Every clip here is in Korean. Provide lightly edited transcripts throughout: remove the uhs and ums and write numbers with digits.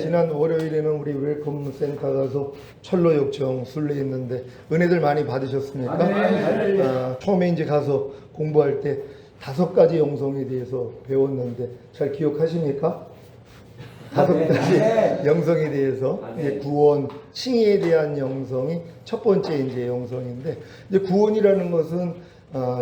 지난 월요일에는 우리 웰컴 센터 가서 철로역정 순례했는데 은혜들 많이 받으셨습니까? 처음에 이제 가서 공부할 때 5가지 영성에 대해서 배웠는데 잘 기억하십니까? 5가지 영성에 대해서 이제 구원, 칭의에 대한 영성이 첫 번째 이제 영성인데, 이제 구원이라는 것은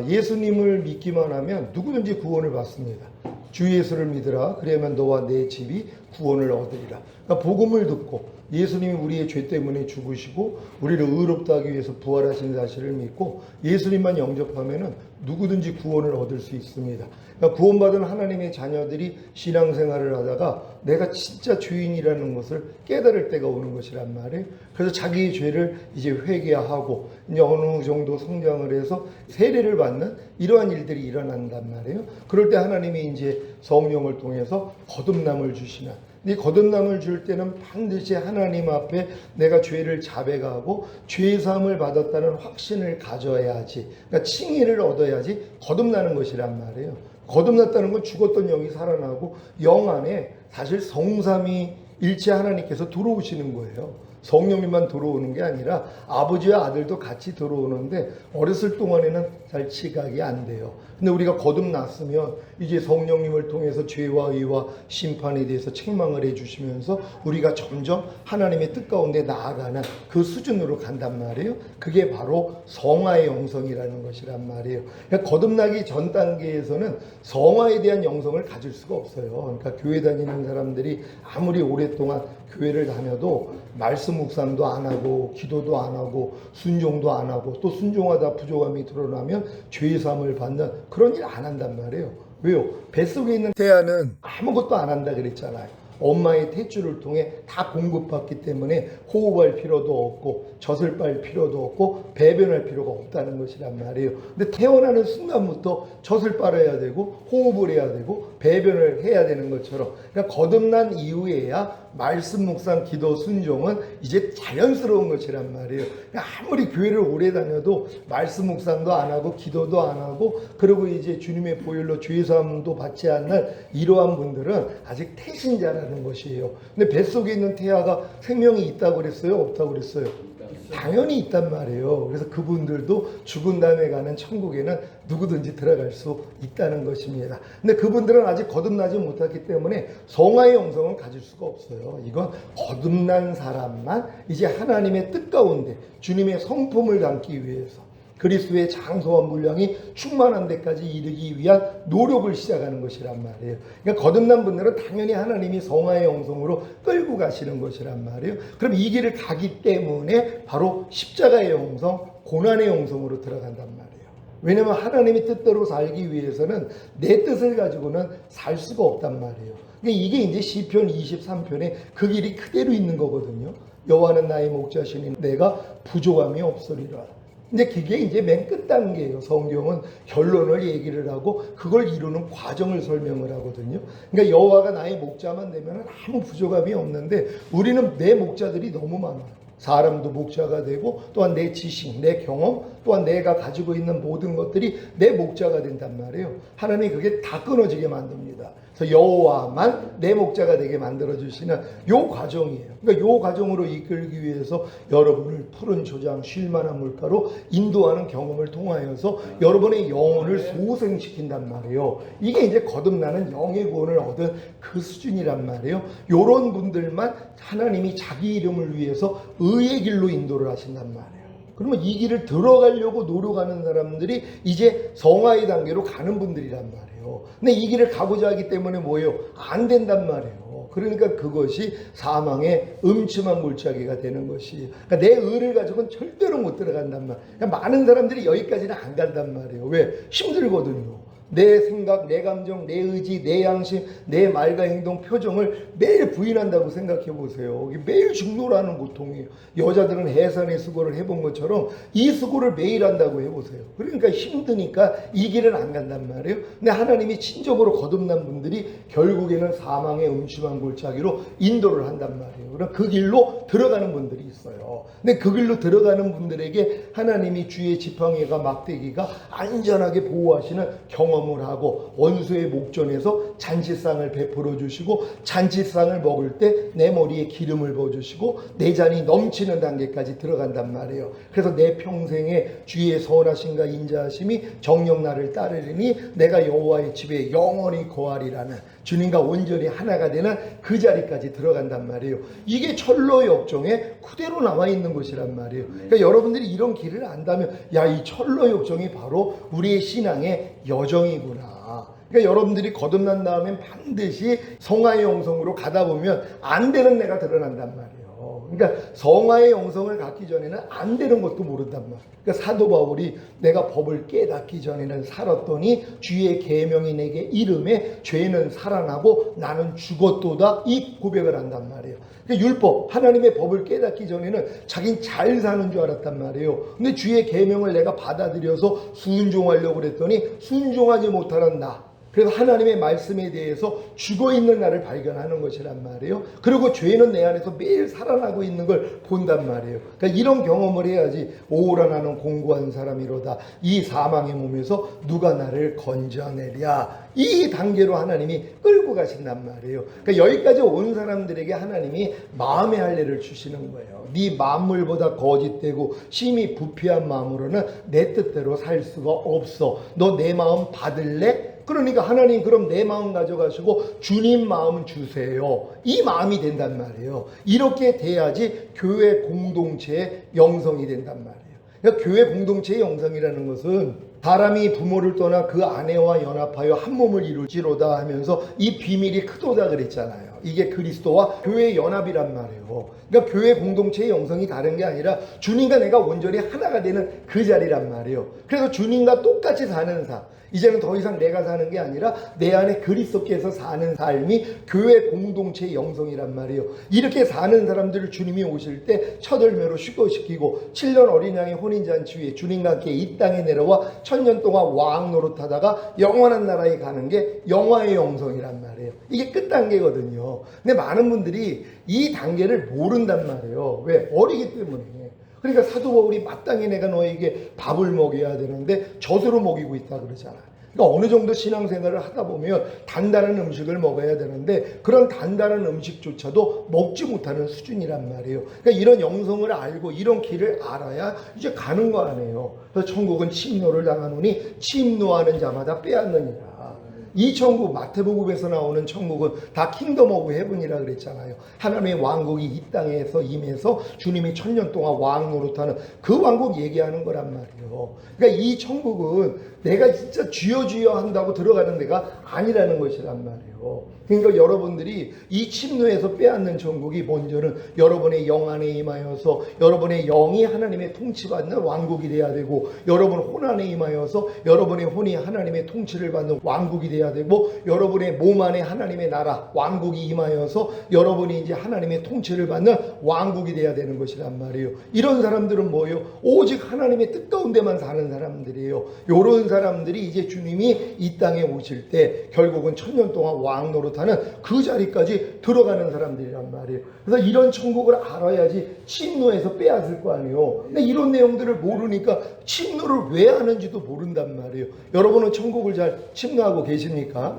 예수님을 믿기만 하면 누구든지 구원을 받습니다. 주 예수를 믿으라, 그러면 너와 내 집이 구원을 얻으리라. 그러니까 복음을 듣고 예수님이 우리의 죄 때문에 죽으시고 우리를 의롭다 하기 위해서 부활하신 사실을 믿고 예수님만 영접하면 누구든지 구원을 얻을 수 있습니다. 그러니까 구원받은 하나님의 자녀들이 신앙생활을 하다가 내가 진짜 죄인이라는 것을 깨달을 때가 오는 것이란 말이에요. 그래서 자기의 죄를 이제 회개하고 이제 어느 정도 성장을 해서 세례를 받는 이러한 일들이 일어난단 말이에요. 그럴 때 하나님이 이제 성령을 통해서 거듭남을 주시는, 이 거듭남을 줄 때는 반드시 하나님 앞에 내가 죄를 자백하고 죄사함을 받았다는 확신을 가져야지, 그러니까 칭의를 얻어야지 거듭나는 것이란 말이에요. 거듭났다는 건 죽었던 영이 살아나고 영 안에 사실 성삼위일체 하나님께서 들어오시는 거예요. 성령님만 들어오는 게 아니라 아버지와 아들도 같이 들어오는데 어렸을 동안에는 잘 지각이 안 돼요. 근데 우리가 거듭났으면 이제 성령님을 통해서 죄와 의와 심판에 대해서 책망을 해주시면서 우리가 점점 하나님의 뜻 가운데 나아가는 그 수준으로 간단 말이에요. 그게 바로 성화의 영성이라는 것이란 말이에요. 그러니까 거듭나기 전 단계에서는 성화에 대한 영성을 가질 수가 없어요. 그러니까 교회 다니는 사람들이 아무리 오랫동안 교회를 다녀도 말씀 묵상도 안 하고 기도도 안 하고 순종도 안 하고 또 순종하다 부족함이 드러나면 죄사함을 받는 그런 일 안 한단 말이에요. 왜요? 뱃속에 있는 태아는 아무것도 안 한다 그랬잖아요. 엄마의 탯줄을 통해 다 공급받기 때문에 호흡할 필요도 없고 젖을 빨 필요도 없고 배변할 필요가 없다는 것이란 말이에요. 근데 태어나는 순간부터 젖을 빨아야 되고 호흡을 해야 되고 배변을 해야 되는 것처럼, 그러니까 거듭난 이후에야 말씀 묵상 기도 순종은 이제 자연스러운 것이란 말이에요. 그러니까 아무리 교회를 오래 다녀도 말씀 묵상도 안 하고 기도도 안 하고 그리고 이제 주님의 보혈로 죄사함도 받지 않는 이러한 분들은 아직 태신자라는 것이에요. 근데 뱃속에 있는 태아가 생명이 있다고 그랬어요? 없다고 그랬어요? 당연히 있단 말이에요. 그래서 그분들도 죽은 다음에 가는 천국에는 누구든지 들어갈 수 있다는 것입니다. 근데 그분들은 아직 거듭나지 못했기 때문에 성화의 영성을 가질 수가 없어요. 이건 거듭난 사람만 이제 하나님의 뜻 가운데 주님의 성품을 담기 위해서 그리스도의 장소와 분량이 충만한 데까지 이르기 위한 노력을 시작하는 것이란 말이에요. 그러니까 거듭난 분들은 당연히 하나님이 성화의 영성으로 끌고 가시는 것이란 말이에요. 그럼 이 길을 가기 때문에 바로 십자가의 영성, 고난의 영성으로 들어간단 말이에요. 왜냐하면 하나님의 뜻대로 살기 위해서는 내 뜻을 가지고는 살 수가 없단 말이에요. 그러니까 이게 이제 시편 23편에 그 길이 그대로 있는 거거든요. 여호와는 나의 목자시니 내가 부족함이 없으리라. 근데 그게 이제 맨 끝 단계예요. 성경은 결론을 얘기를 하고 그걸 이루는 과정을 설명을 하거든요. 그러니까 여호와가 나의 목자만 되면 아무 부족함이 없는데 우리는 내 목자들이 너무 많아요. 사람도 목자가 되고 또한 내 지식, 내 경험, 또한 내가 가지고 있는 모든 것들이 내 목자가 된단 말이에요. 하나님이 그게 다 끊어지게 만듭니다. 그래서 여호와만 내 목자가 되게 만들어주시는 요 과정이에요. 그러니까 요 과정으로 이끌기 위해서 여러분을 푸른 조장, 쉴만한 물가로 인도하는 경험을 통하여서 여러분의 영혼을 소생시킨단 말이에요. 이게 이제 거듭나는 영의 구원을 얻은 그 수준이란 말이에요. 요런 분들만 하나님이 자기 이름을 위해서 의의 길로 인도를 하신단 말이에요. 그러면 이 길을 들어가려고 노력하는 사람들이 이제 성화의 단계로 가는 분들이란 말이에요. 근데 이 길을 가고자 하기 때문에 뭐예요? 안 된단 말이에요. 그러니까 그것이 사망의 음침한 물자기가 되는 것이에요. 그러니까 내 의를 가지고는 절대로 못 들어간단 말이에요. 그러니까 많은 사람들이 여기까지는 안 간단 말이에요. 왜? 힘들거든요. 내 생각, 내 감정, 내 의지, 내 양심, 내 말과 행동, 표정을 매일 부인한다고 생각해 보세요. 매일 중노라는 고통이에요. 여자들은 해산의 수고를 해본 것처럼 이 수고를 매일 한다고 해보세요. 그러니까 힘드니까 이 길은 안 간단 말이에요. 근데 하나님이 친적으로 거듭난 분들이 결국에는 사망의 음침한 골짜기로 인도를 한단 말이에요. 그럼 그 길로 들어가는 분들이 있어요. 근데 그 길로 들어가는 분들에게 하나님이 주의 지팡이가 막대기가 안전하게 보호하시는 경험을 하고 원수의 목전에서 잔치상을 베풀어 주시고 잔치상을 먹을 때 내 머리에 기름을 부어주시고 내 잔이 넘치는 단계까지 들어간단 말이에요. 그래서 내 평생에 주의 선하심과 인자하심이 정녕 나를 따르리니 내가 여호와의 집에 영원히 거하리라는 주님과 온전히 하나가 되는 그 자리까지 들어간단 말이에요. 이게 철로 역정에 그대로 나와 있는 것이란 말이에요. 그러니까 여러분들이 이런 길을 안다면 야, 이 철로 역정이 바로 우리의 신앙의 여정이구나. 그러니까 여러분들이 거듭난 다음엔 반드시 성화의 영성으로 가다 보면 안 되는 내가 드러난단 말이에요. 그러니까 성화의 영성을 갖기 전에는 안 되는 것도 모른단 말이에요. 그러니까 사도 바울이 내가 법을 깨닫기 전에는 살았더니 주의 계명이 내게 이름에 죄는 살아나고 나는 죽었도다, 이 고백을 한단 말이에요. 그러니까 율법, 하나님의 법을 깨닫기 전에는 자긴 잘 사는 줄 알았단 말이에요. 근데 주의 계명을 내가 받아들여서 순종하려고 그랬더니 순종하지 못하는 나, 그래서 하나님의 말씀에 대해서 죽어있는 나를 발견하는 것이란 말이에요. 그리고 죄는 내 안에서 매일 살아나고 있는 걸 본단 말이에요. 그러니까 이런 경험을 해야지 오라 나는 공고한 사람이로다, 이 사망의 몸에서 누가 나를 건져내랴, 이 단계로 하나님이 끌고 가신단 말이에요. 그러니까 여기까지 온 사람들에게 하나님이 마음의 할례를 주시는 거예요. 네 만물보다 거짓되고 심히 부패한 마음으로는 내 뜻대로 살 수가 없어. 너 내 마음 받을래? 그러니까 하나님 그럼 내 마음 가져가시고 주님 마음 주세요. 이 마음이 된단 말이에요. 이렇게 돼야지 교회 공동체의 영성이 된단 말이에요. 그러니까 교회 공동체의 영성이라는 것은 사람이 부모를 떠나 그 아내와 연합하여 한 몸을 이룰지로다 하면서 이 비밀이 크도다 그랬잖아요. 이게 그리스도와 교회의 연합이란 말이에요. 그러니까 교회 공동체의 영성이 다른 게 아니라 주님과 내가 온전히 하나가 되는 그 자리란 말이에요. 그래서 주님과 똑같이 사는 삶, 이제는 더 이상 내가 사는 게 아니라 내 안에 그리스도께서 사는 삶이 교회 공동체의 영성이란 말이에요. 이렇게 사는 사람들을 주님이 오실 때 첫 열매로 휴거시키고 7년 어린 양의 혼인잔치 위에 주님과 함께 이 땅에 내려와 1000년 동안 왕 노릇하다가 영원한 나라에 가는 게 영화의 영성이란 말이에요. 이게 끝 단계거든요. 근데 많은 분들이 이 단계를 모른단 말이에요. 왜? 어리기 때문에. 그러니까 사도 바울이 마땅히 내가 너에게 밥을 먹여야 되는데 젖으로 먹이고 있다 그러잖아요. 그러니까 어느 정도 신앙생활을 하다 보면 단단한 음식을 먹어야 되는데 그런 단단한 음식조차도 먹지 못하는 수준이란 말이에요. 그러니까 이런 영성을 알고 이런 길을 알아야 이제 가는 거 아니에요. 그래서 천국은 침노를 당하노니 침노하는 자마다 빼앗느니라. 이 천국, 마태복음에서 나오는 천국은 다 킹덤 오브 헤븐이라 그랬잖아요. 하나님의 왕국이 이 땅에서 임해서 주님이 1000년 동안 왕 노릇하는 그 왕국 얘기하는 거란 말이에요. 그러니까 이 천국은 내가 진짜 주여 주여 한다고 들어가는 데가 아니라는 것이란 말이에요. 그러니까 여러분들이 이 침노에서 빼앗는 천국이 먼저는 여러분의 영 안에 임하여서 여러분의 영이 하나님의 통치받는 왕국이 돼야 되고, 여러분 혼 안에 임하여서 여러분의 혼이 하나님의 통치를 받는 왕국이 돼야 되고, 여러분의 몸 안에 하나님의 나라 왕국이 임하여서 여러분이 이제 하나님의 통치를 받는 왕국이 돼야 되는 것이란 말이에요. 이런 사람들은 뭐예요? 오직 하나님의 뜻 가운데만 사는 사람들이에요. 이런 사람들이 이제 주님이 이 땅에 오실 때 결국은 1000년 동안 왕 노릇하는 그 자리까지 들어가는 사람들이란 말이에요. 그래서 이런 천국을 알아야지 침노에서 빼앗을 거 아니에요. 근데 이런 내용들을 모르니까 침노를 왜 하는지도 모른단 말이에요. 여러분은 천국을 잘 침노하고 계십니까?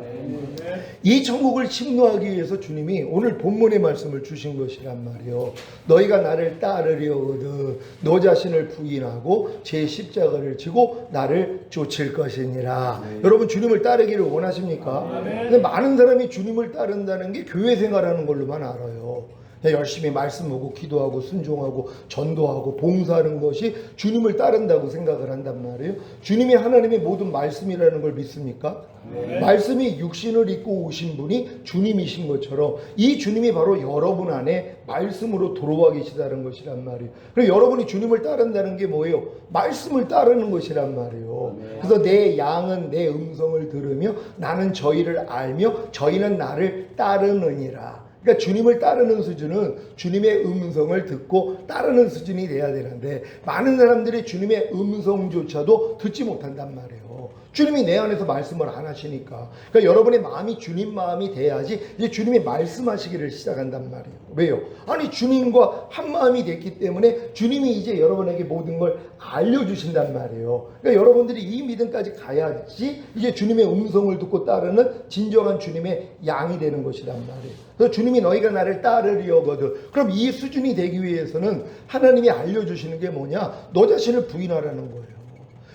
이 천국을 침노하기 위해서 주님이 오늘 본문의 말씀을 주신 것이란 말이에요. 너희가 나를 따르려거든 너 자신을 부인하고 제 십자가를 지고 나를 쫓을 것이니라. 여러분 주님을 따르기를 원하십니까? 근데 많은 사람이 주님을 따른다는 게 교회 생활하는 걸로만 알아요. 열심히 말씀 보고 기도하고 순종하고 전도하고 봉사하는 것이 주님을 따른다고 생각을 한단 말이에요. 주님이 하나님의 모든 말씀이라는 걸 믿습니까? 네. 말씀이 육신을 입고 오신 분이 주님이신 것처럼 이 주님이 바로 여러분 안에 말씀으로 들어와 계시다는 것이란 말이에요. 그래서 여러분이 주님을 따른다는 게 뭐예요? 말씀을 따르는 것이란 말이에요. 그래서 내 양은 내 음성을 들으며 나는 저희를 알며 저희는 나를 따르느니라. 그러니까 주님을 따르는 수준은 주님의 음성을 듣고 따르는 수준이 돼야 되는데 많은 사람들이 주님의 음성조차도 듣지 못한단 말이에요. 주님이 내 안에서 말씀을 안 하시니까. 그러니까 여러분의 마음이 주님 마음이 돼야지 이제 주님이 말씀하시기를 시작한단 말이에요. 왜요? 아니 주님과 한 마음이 됐기 때문에 주님이 이제 여러분에게 모든 걸 알려주신단 말이에요. 그러니까 여러분들이 이 믿음까지 가야지 이제 주님의 음성을 듣고 따르는 진정한 주님의 양이 되는 것이란 말이에요. 그래서 주님이 너희가 나를 따르려거든. 그럼 이 수준이 되기 위해서는 하나님이 알려주시는 게 뭐냐? 너 자신을 부인하라는 거예요.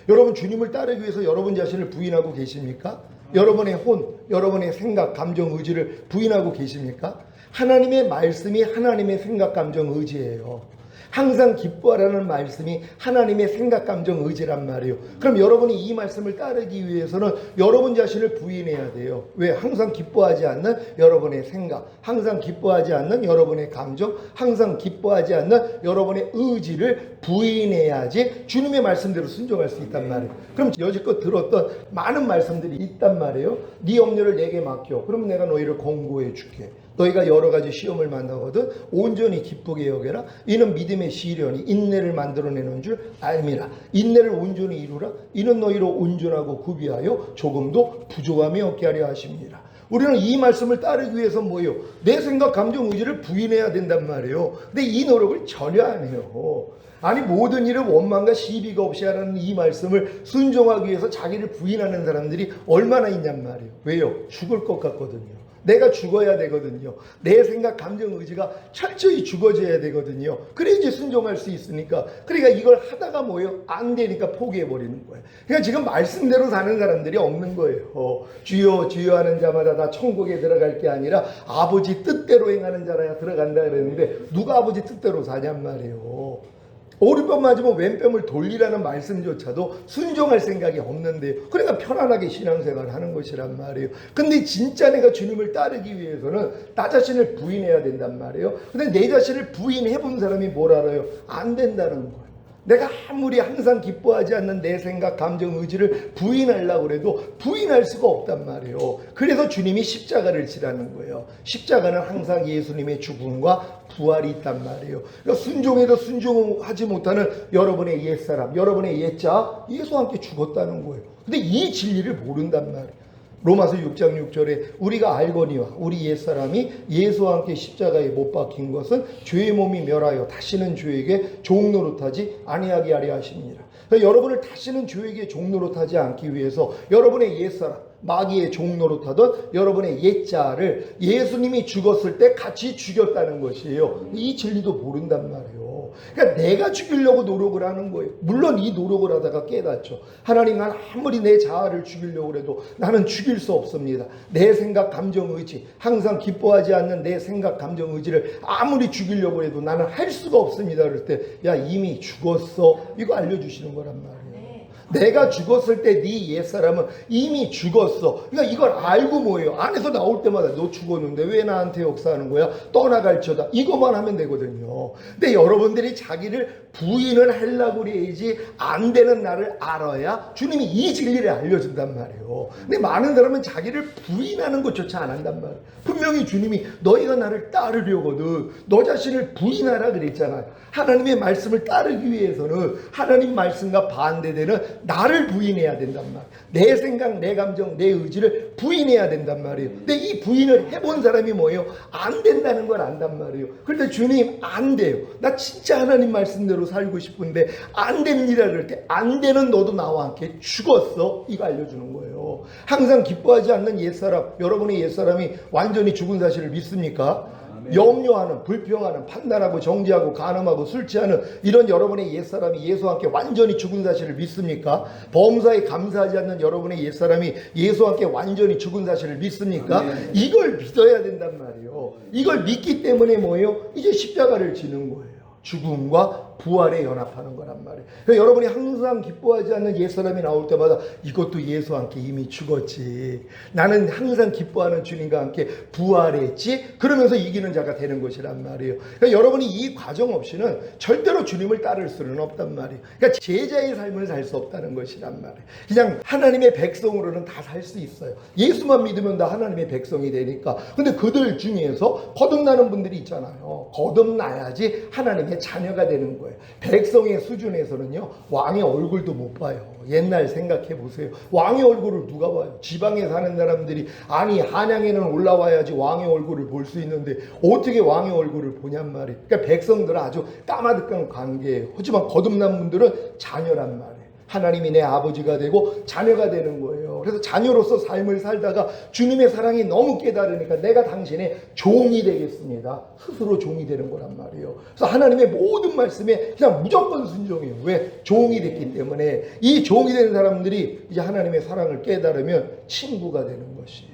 여러분 주님을 따르기 위해서 여러분 자신을 부인하고 계십니까? 여러분의 혼, 여러분의 생각, 감정, 의지를 부인하고 계십니까? 하나님의 말씀이 하나님의 생각, 감정, 의지예요. 항상 기뻐하라는 말씀이 하나님의 생각, 감정, 의지란 말이에요. 그럼 여러분이 이 말씀을 따르기 위해서는 여러분 자신을 부인해야 돼요. 왜? 항상 기뻐하지 않는 여러분의 생각, 항상 기뻐하지 않는 여러분의 감정, 항상 기뻐하지 않는 여러분의 의지를 부인해야지 주님의 말씀대로 순종할 수 있단 말이에요. 그럼 여지껏 들었던 많은 말씀들이 있단 말이에요. 네 염려를 내게 맡겨. 그럼 내가 너희를 권고해 줄게. 너희가 여러 가지 시험을 만나거든 온전히 기쁘게 여겨라. 이는 믿음의 시련이 인내를 만들어내는 줄 알미라. 인내를 온전히 이루라. 이는 너희로 온전하고 구비하여 조금도 부족함이 없게 하려 하십니다. 우리는 이 말씀을 따르기 위해서 뭐예요? 내 생각, 감정, 의지를 부인해야 된단 말이에요. 근데 이 노력을 전혀 안 해요. 아니 모든 일을 원망과 시비가 없이 하라는 이 말씀을 순종하기 위해서 자기를 부인하는 사람들이 얼마나 있냔 말이에요. 왜요? 죽을 것 같거든요. 내가 죽어야 되거든요. 내 생각, 감정, 의지가 철저히 죽어져야 되거든요. 그래야지 순종할 수 있으니까. 그러니까 이걸 하다가 뭐예요? 안 되니까 포기해버리는 거예요. 그러니까 지금 말씀대로 사는 사람들이 없는 거예요. 주여 주여 하는 자마다 다 천국에 들어갈 게 아니라 아버지 뜻대로 행하는 자라야 들어간다 그랬는데 누가 아버지 뜻대로 사냔 말이에요. 오른편 맞으면 왼편을 돌리라는 말씀조차도 순종할 생각이 없는데요. 그러니까 편안하게 신앙생활을 하는 것이란 말이에요. 근데 진짜 내가 주님을 따르기 위해서는 나 자신을 부인해야 된단 말이에요. 근데 내 자신을 부인해 본 사람이 뭘 알아요? 안 된다는 거예요. 내가 아무리 항상 기뻐하지 않는 내 생각, 감정, 의지를 부인하려고 해도 부인할 수가 없단 말이에요. 그래서 주님이 십자가를 지라는 거예요. 십자가는 항상 예수님의 죽음과 부활이 있단 말이에요. 그러니까 순종해도 순종하지 못하는 여러분의 옛사람, 여러분의 옛자, 예수와 함께 죽었다는 거예요. 근데 이 진리를 모른단 말이에요. 로마서 6장 6절에 우리가 알거니와 우리 옛사람이 예수와 함께 십자가에 못 박힌 것은 죄의 몸이 멸하여 다시는 죄에게 종노릇하지 아니하게 하려 하십니다. 그러니까 여러분을 다시는 죄에게 종노릇하지 않기 위해서 여러분의 옛사람, 마귀의 종노릇하던 여러분의 옛자를 예수님이 죽었을 때 같이 죽였다는 것이에요. 이 진리도 모른단 말이에요. 그러니까 내가 죽이려고 노력을 하는 거예요. 물론 이 노력을 하다가 깨닫죠. 하나님, 난 아무리 내 자아를 죽이려고 해도 나는 죽일 수 없습니다. 내 생각, 감정, 의지, 항상 기뻐하지 않는 내 생각, 감정, 의지를 아무리 죽이려고 해도 나는 할 수가 없습니다. 그럴 때 야 이미 죽었어. 이거 알려주시는 거란 말이에요. 내가 죽었을 때 네 옛사람은 이미 죽었어. 그러니까 이걸 알고 뭐예요? 안에서 나올 때마다 너 죽었는데 왜 나한테 역사하는 거야? 떠나갈처다. 이것만 하면 되거든요. 근데 여러분들이 자기를 부인을 하려고 그래야지 안 되는 나를 알아야 주님이 이 진리를 알려준단 말이에요. 근데 많은 사람은 자기를 부인하는 것조차 안 한단 말이에요. 분명히 주님이 너희가 나를 따르려거든 너 자신을 부인하라 그랬잖아요. 하나님의 말씀을 따르기 위해서는 하나님 말씀과 반대되는 나를 부인해야 된단 말이에요. 내 생각, 내 감정, 내 의지를 부인해야 된단 말이에요. 근데 이 부인을 해본 사람이 뭐예요? 안 된다는 걸 안단 말이에요. 그런데 주님 안 돼요. 나 진짜 하나님 말씀대로 살고 싶은데 안 됩니다. 그럴 때 안 되는 너도 나와 함께 죽었어. 이거 알려주는 거예요. 항상 기뻐하지 않는 옛사람, 여러분의 옛사람이 완전히 죽은 사실을 믿습니까? 염려하는, 불평하는, 판단하고 정죄하고 간음하고 술 취하는 이런 여러분의 옛사람이 예수와 함께 완전히 죽은 사실을 믿습니까? 범사에 감사하지 않는 여러분의 옛사람이 예수와 함께 완전히 죽은 사실을 믿습니까? 이걸 믿어야 된단 말이에요. 이걸 믿기 때문에 뭐예요? 이제 십자가를 지는 거예요. 죽음과 부활에 연합하는 거란 말이에요. 그러니까 여러분이 항상 기뻐하지 않는 옛사람이 나올 때마다 이것도 예수와 함께 이미 죽었지. 나는 항상 기뻐하는 주님과 함께 부활했지. 그러면서 이기는 자가 되는 것이란 말이에요. 그러니까 여러분이 이 과정 없이는 절대로 주님을 따를 수는 없단 말이에요. 그러니까 제자의 삶을 살 수 없다는 것이란 말이에요. 그냥 하나님의 백성으로는 다 살 수 있어요. 예수만 믿으면 다 하나님의 백성이 되니까. 근데 그들 중에서 거듭나는 분들이 있잖아요. 거듭나야지 하나님의 자녀가 되는 거예요. 거예요. 백성의 수준에서는요, 왕의 얼굴도 못 봐요. 옛날 생각해 보세요. 왕의 얼굴을 누가 봐요? 지방에 사는 사람들이 아니 한양에는 올라와야지 왕의 얼굴을 볼 수 있는데 어떻게 왕의 얼굴을 보냔 말이에요. 그러니까 백성들은 아주 까마득한 관계예요. 하지만 거듭난 분들은 자녀란 말이에요. 하나님이 내 아버지가 되고 자녀가 되는 거예요. 그래서 자녀로서 삶을 살다가 주님의 사랑이 너무 깨달으니까 내가 당신의 종이 되겠습니다. 스스로 종이 되는 거란 말이에요. 그래서 하나님의 모든 말씀에 그냥 무조건 순종해요. 왜? 종이 됐기 때문에. 이 종이 되는 사람들이 이제 하나님의 사랑을 깨달으면 친구가 되는 것이에요.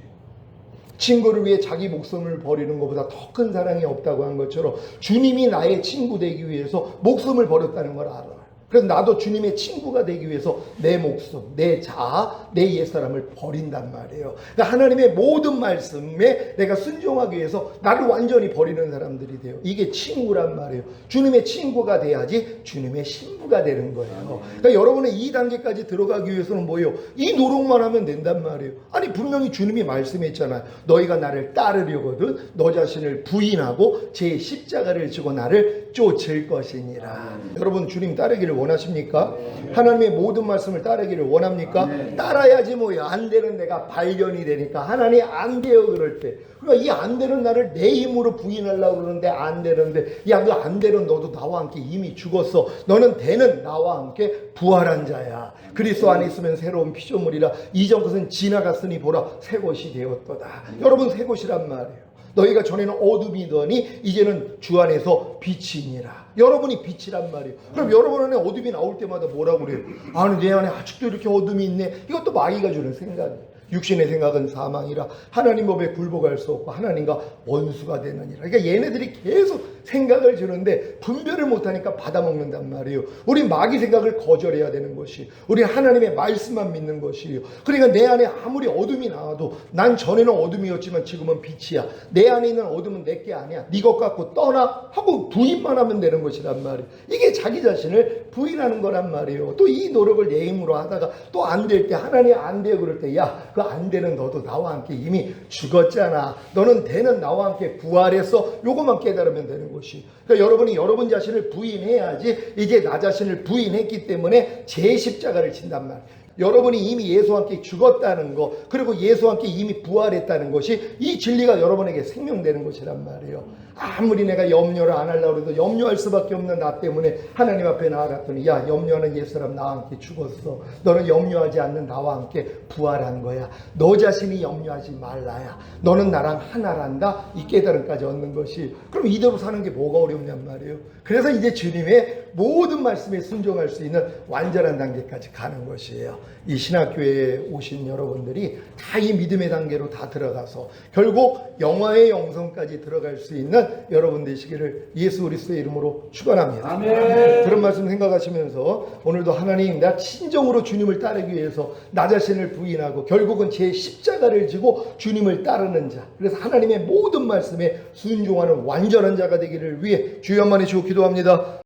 친구를 위해 자기 목숨을 버리는 것보다 더 큰 사랑이 없다고 한 것처럼 주님이 나의 친구 되기 위해서 목숨을 버렸다는 걸 알아요. 그래서 나도 주님의 친구가 되기 위해서 내 목숨, 내 자아, 내 옛사람을 버린단 말이에요. 그러니까 하나님의 모든 말씀에 내가 순종하기 위해서 나를 완전히 버리는 사람들이 돼요. 이게 친구란 말이에요. 주님의 친구가 돼야지 주님의 신부가 되는 거예요. 그러니까 여러분은 이 단계까지 들어가기 위해서는 뭐예요? 이 노력만 하면 된단 말이에요. 아니 분명히 주님이 말씀했잖아요. 너희가 나를 따르려거든 너 자신을 부인하고 제 십자가를 지고 나를 쫓을 것이니라. 여러분 주님 따르기를 원하십니까? 하나님의 모든 말씀을 따르기를 원합니까? 따라야지 뭐야. 안 되는 내가 발견이 되니까. 하나님 안 돼요 그럴 때. 그러니까 이 안 되는 나를 내 힘으로 부인하려고 그러는데 안 되는데 야 그 안 되는 너도 나와 함께 이미 죽었어. 너는 되는 나와 함께 부활한 자야. 그리스도 안에 있으면 새로운 피조물이라 이전 것은 지나갔으니 보라 새 것이 되었도다. 여러분 새 것이란 말이에요. 너희가 전에는 어둠이더니 이제는 주 안에서 빛이니라. 여러분이 빛이란 말이에요. 그럼 여러분 안에 어둠이 나올 때마다 뭐라고 그래요? 아니 내 안에 아직도 이렇게 어둠이 있네. 이것도 마귀가 주는 생각이에요. 육신의 생각은 사망이라 하나님 법에 굴복할 수 없고 하나님과 원수가 되느니라. 그러니까 얘네들이 계속 생각을 주는데 분별을 못하니까 받아먹는단 말이에요. 우린 마귀 생각을 거절해야 되는 것이, 우리는 하나님의 말씀만 믿는 것이에요. 그러니까 내 안에 아무리 어둠이 나와도 난 전에는 어둠이었지만 지금은 빛이야. 내 안에 있는 어둠은 내게 아니야. 네 것 갖고 떠나 하고 부인만 하면 되는 것이란 말이에요. 이게 자기 자신을 부인하는 거란 말이에요. 또 이 노력을 내 힘으로 하다가 또 안 될 때 하나님 안 돼요 그럴 때 야 그 안 되는 너도 나와 함께 이미 죽었잖아. 너는 되는 나와 함께 부활해서 요것만 깨달으면 되는 것이. 그러니까 여러분이 여러분 자신을 부인해야지 이제 나 자신을 부인했기 때문에 제 십자가를 진단 말이에요. 여러분이 이미 예수와 함께 죽었다는 거 그리고 예수와 함께 이미 부활했다는 것이 이 진리가 여러분에게 생명되는 것이란 말이에요. 아무리 내가 염려를 안 하려고 해도 염려할 수밖에 없는 나 때문에 하나님 앞에 나아갔더니 야 염려하는 옛사람 나와 함께 죽었어. 너는 염려하지 않는 나와 함께 부활한 거야. 너 자신이 염려하지 말라야. 너는 나랑 하나란다. 이 깨달음까지 얻는 것이. 그럼 이대로 사는 게 뭐가 어렵냔 말이에요. 그래서 이제 주님의 모든 말씀에 순종할 수 있는 완전한 단계까지 가는 것이에요. 이 신학교에 오신 여러분들이 다 이 믿음의 단계로 다 들어가서 결국 영화의 영성까지 들어갈 수 있는 여러분 되시기를 예수 그리스도의 이름으로 축원합니다. 아멘. 그런 말씀 생각하시면서 오늘도 하나님 나 진정으로 주님을 따르기 위해서 나 자신을 부인하고 결국은 제 십자가를 지고 주님을 따르는 자, 그래서 하나님의 모든 말씀에 순종하는 완전한 자가 되기를 위해 주여 한번 해주시고 기도합니다.